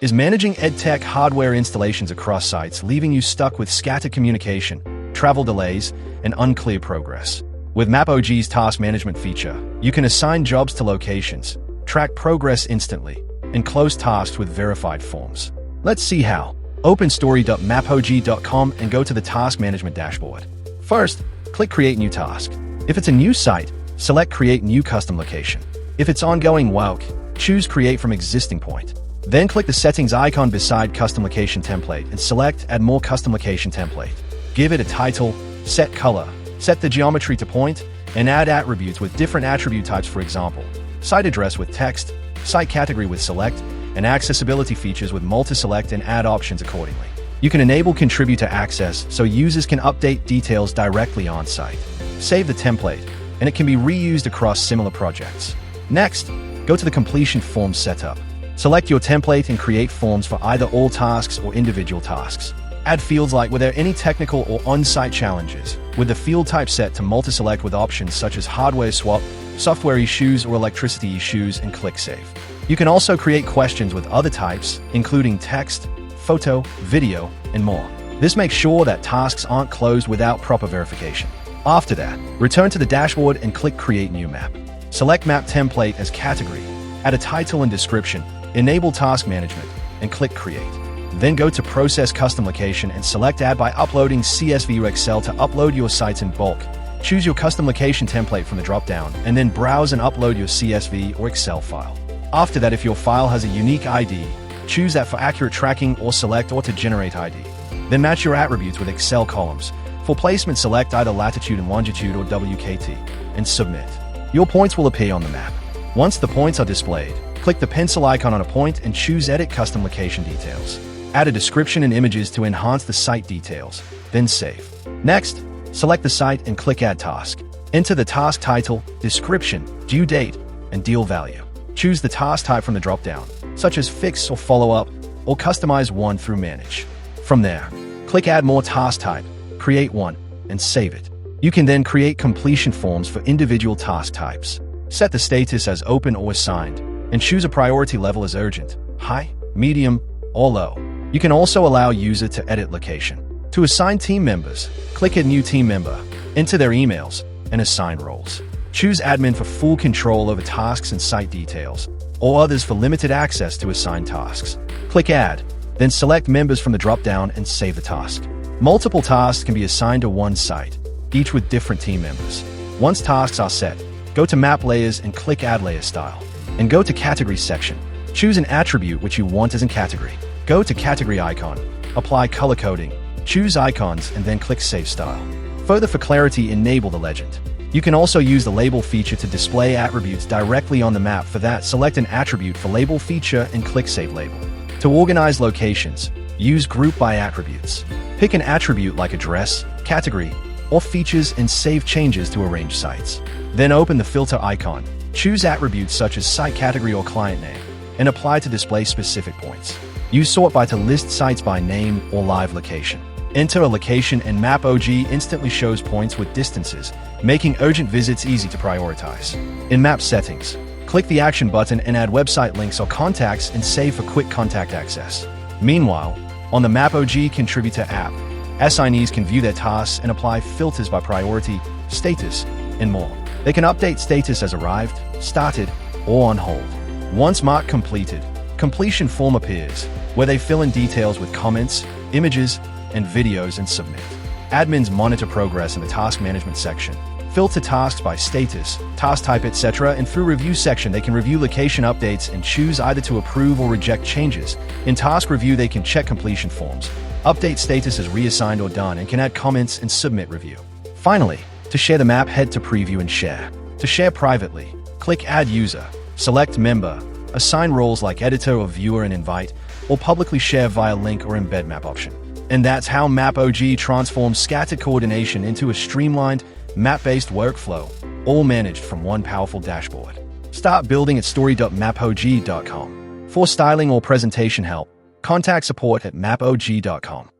is managing EdTech hardware installations across sites, leaving you stuck with scattered communication, travel delays, and unclear progress. With MAPOG's task management feature, you can assign jobs to locations, track progress instantly, and close tasks with verified forms. Let's see how. Open story.mapog.com and go to the task management dashboard. First, click Create New Task. If it's a new site, select Create New Custom Location. If it's ongoing work, choose Create from Existing Point. Then click the settings icon beside Custom Location Template and select Add More Custom Location Template. Give it a title, set color, set the geometry to point, and add attributes with different attribute types, for example, site address with text, site category with select, and accessibility features with multi-select and add options accordingly. You can enable contributor access so users can update details directly on site. Save the template, and it can be reused across similar projects. Next, go to the completion form setup. Select your template and create forms for either all tasks or individual tasks. Add fields like were there any technical or on-site challenges, with the field type set to multi-select with options such as hardware swap, software issues, or electricity issues, and click Save. You can also create questions with other types, including text, photo, video, and more. This makes sure that tasks aren't closed without proper verification. After that, return to the dashboard and click Create New Map. Select Map Template as category, add a title and description, enable task management, and click Create. Then go to Process Custom Location and select Add by uploading CSV or Excel to upload your sites in bulk. Choose your custom location template from the drop-down, and then browse and upload your CSV or Excel file. After that, if your file has a unique ID, choose that for accurate tracking or select or to generate ID. Then match your attributes with Excel columns. For placement, select either Latitude and Longitude or WKT, and submit. Your points will appear on the map. Once the points are displayed, click the pencil icon on a point and choose Edit Custom Location Details. Add a description and images to enhance the site details, then save. Next, select the site and click Add Task. Enter the task title, description, due date, and deal value. Choose the task type from the drop-down, such as Fix or Follow-up, or customize one through Manage. From there, click Add More Task Type, create one, and save it. You can then create completion forms for individual task types. Set the status as Open or Assigned, and choose a priority level as Urgent, High, Medium, or Low. You can also allow user to edit location. To assign team members, click Add New Team Member, enter their emails, and assign roles. Choose Admin for full control over tasks and site details, or Others for limited access to assigned tasks. Click Add, then select Members from the drop-down and save the task. Multiple tasks can be assigned to one site, each with different team members. Once tasks are set, go to Map Layers and click Add Layer Style, and go to Category section. Choose an attribute which you want as a category. Go to Category Icon, apply color coding, choose Icons, and then click Save Style. Further for clarity, enable the legend. You can also use the label feature to display attributes directly on the map. For that, select an attribute for label feature and click Save Label. To organize locations, use Group by Attributes. Pick an attribute like address, category, or features and save changes to arrange sites. Then open the filter icon, choose attributes such as site category or client name, and apply to display specific points. Use Sort By to list sites by name or live location. Enter a location and MAPOG instantly shows points with distances, making urgent visits easy to prioritize. In Map Settings, click the Action button and add website links or contacts and save for quick contact access. Meanwhile, on the MAPOG Contributor app, assignees can view their tasks and apply filters by priority, status, and more. They can update status as arrived, started, or on hold. Once marked completed, completion form appears, where they fill in details with comments, images, and videos and submit. Admins monitor progress in the task management section, filter tasks by status, task type, etc., and through review section they can review location updates and choose either to approve or reject changes. In task review they can check completion forms, update status as reassigned or done, and can add comments and submit review. Finally, to share the map, head to Preview and Share. To share privately, click Add User, select Member, assign roles like Editor or Viewer and Invite, or publicly share via link or embed map option. And that's how MAPOG transforms scattered coordination into a streamlined, map-based workflow, all managed from one powerful dashboard. Start building at story.mapog.com. For styling or presentation help, contact support at mapog.com.